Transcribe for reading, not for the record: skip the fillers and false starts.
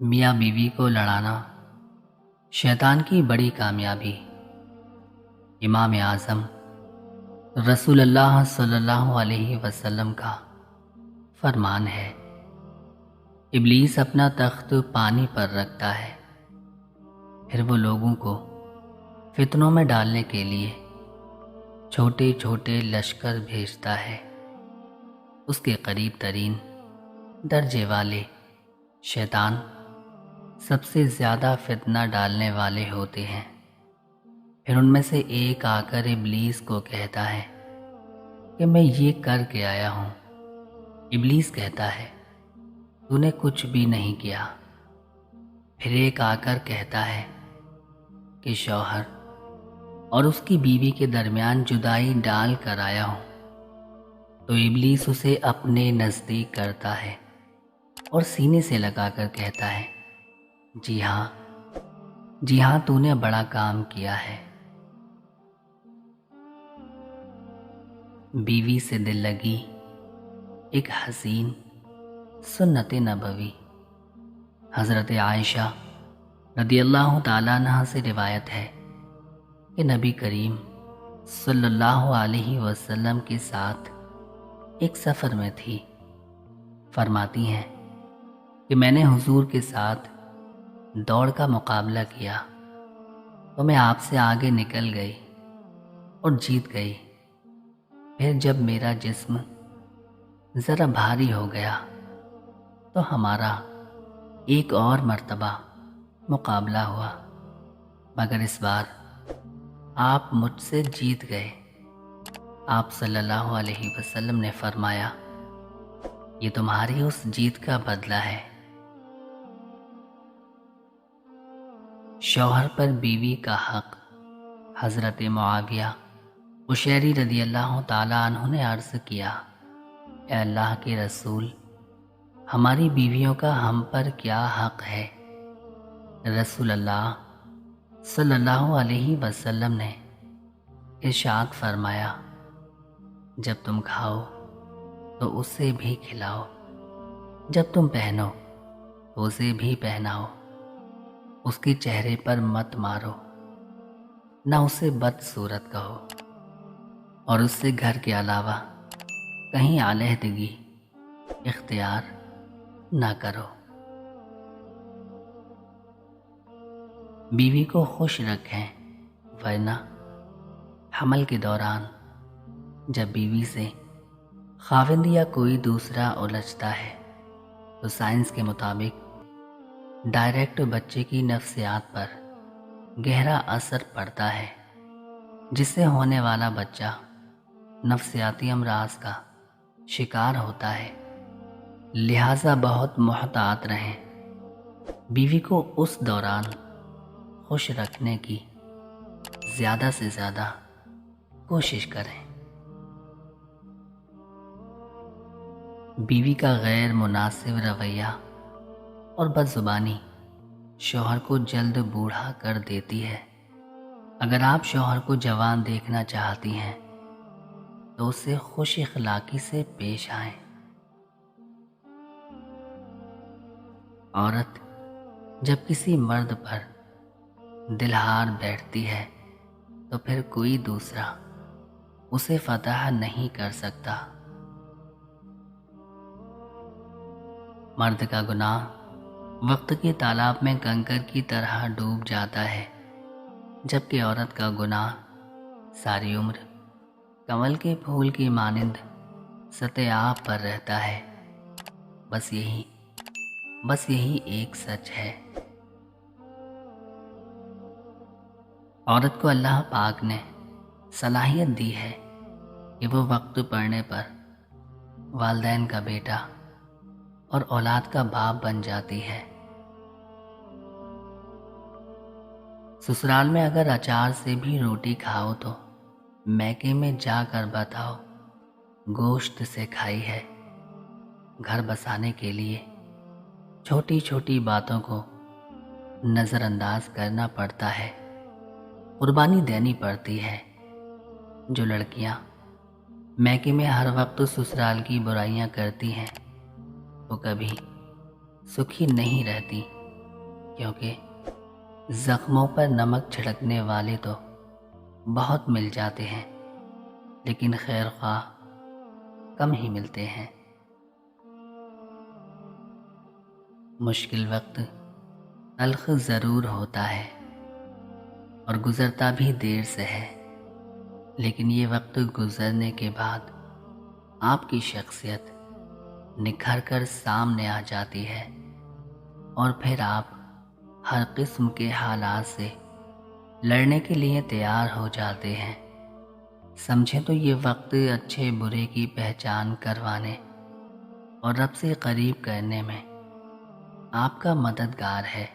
میاں بیوی کو لڑانا شیطان کی بڑی کامیابی۔ امام اعظم رسول اللہ صلی اللہ علیہ وسلم کا فرمان ہے، ابلیس اپنا تخت پانی پر رکھتا ہے، پھر وہ لوگوں کو فتنوں میں ڈالنے کے لیے چھوٹے چھوٹے لشکر بھیجتا ہے۔ اس کے قریب ترین درجے والے شیطان سب سے زیادہ فتنہ ڈالنے والے ہوتے ہیں۔ پھر ان میں سے ایک آ کر ابلیس کو کہتا ہے کہ میں یہ کر کے آیا ہوں۔ ابلیس کہتا ہے تو نے کچھ بھی نہیں کیا۔ پھر ایک آ کر کہتا ہے کہ شوہر اور اس کی بیوی کے درمیان جدائی ڈال کر آیا ہوں۔ تو ابلیس اسے اپنے نزدیک کرتا ہے اور سینے سے لگا کر کہتا ہے، جی ہاں تو نے بڑا کام کیا ہے۔ بیوی سے دل لگی ایک حسین سنت نبوی۔ حضرت عائشہ رضی اللہ تعالیٰ عنہ سے روایت ہے کہ نبی کریم صلی اللہ علیہ وسلم کے ساتھ ایک سفر میں تھی۔ فرماتی ہیں کہ میں نے حضور کے ساتھ دوڑ کا مقابلہ کیا تو میں آپ سے آگے نکل گئی اور جیت گئی۔ پھر جب میرا جسم ذرا بھاری ہو گیا تو ہمارا ایک اور مرتبہ مقابلہ ہوا، مگر اس بار آپ مجھ سے جیت گئے۔ آپ صلی اللہ علیہ وسلم نے فرمایا، یہ تمہاری اس جیت کا بدلہ ہے۔ شوہر پر بیوی کا حق۔ حضرت معاویہ قشیری رضی اللہ تعالیٰ عنہ نے عرض کیا، اے اللہ کے رسول، ہماری بیویوں کا ہم پر کیا حق ہے؟ رسول اللہ صلی اللہ علیہ وسلم نے ارشاد فرمایا، جب تم کھاؤ تو اسے بھی کھلاؤ، جب تم پہنو تو اسے بھی پہناؤ، اس کے چہرے پر مت مارو، نہ اسے بدصورت کہو، اور اس سے گھر کے علاوہ کہیں علیحدگی اختیار نہ کرو۔ بیوی کو خوش رکھیں، ورنہ حمل کے دوران جب بیوی سے خاوند یا کوئی دوسرا الجھتا ہے تو سائنس کے مطابق ڈائریکٹ بچے کی نفسیات پر گہرا اثر پڑتا ہے، جس سے ہونے والا بچہ نفسیاتی امراض کا شکار ہوتا ہے۔ لہٰذا بہت محتاط رہیں۔ بیوی کو اس دوران خوش رکھنے کی زیادہ سے زیادہ کوشش کریں۔ بیوی کا غیر مناسب رویہ اور بدزبانی شوہر کو جلد بوڑھا کر دیتی ہے۔ اگر آپ شوہر کو جوان دیکھنا چاہتی ہیں تو اسے خوش اخلاقی سے پیش آئیں۔ عورت جب کسی مرد پر دل ہار بیٹھتی ہے تو پھر کوئی دوسرا اسے فتح نہیں کر سکتا۔ مرد کا گناہ وقت کے تالاب میں کنکر کی طرح ڈوب جاتا ہے، جبکہ عورت کا گناہ ساری عمر کمل کے پھول کی مانند سطح آب پر رہتا ہے۔ بس یہی ایک سچ ہے۔ عورت کو اللہ پاک نے صلاحیت دی ہے کہ وہ وقت پڑنے پر والدین کا بیٹا اور اولاد کا باپ بن جاتی ہے۔ سسرال میں اگر اچار سے بھی روٹی کھاؤ تو میکے میں جا کر بتاؤ گوشت سے کھائی ہے۔ گھر بسانے کے لیے چھوٹی چھوٹی باتوں کو نظر انداز کرنا پڑتا ہے، قربانی دینی پڑتی ہے۔ جو لڑکیاں میکے میں ہر وقت سسرال کی برائیاں کرتی ہیں وہ کبھی سکھی نہیں رہتی۔ کیونکہ زخموں پر نمک چھڑکنے والے تو بہت مل جاتے ہیں، لیکن خیر خواہ کم ہی ملتے ہیں۔ مشکل وقت تلخ ضرور ہوتا ہے اور گزرتا بھی دیر سے ہے، لیکن یہ وقت گزرنے کے بعد آپ کی شخصیت نکھر کر سامنے آ جاتی ہے اور پھر آپ ہر قسم کے حالات سے لڑنے کے لیے تیار ہو جاتے ہیں۔ سمجھے تو یہ وقت اچھے برے کی پہچان کروانے اور رب سے قریب کرنے میں آپ کا مددگار ہے۔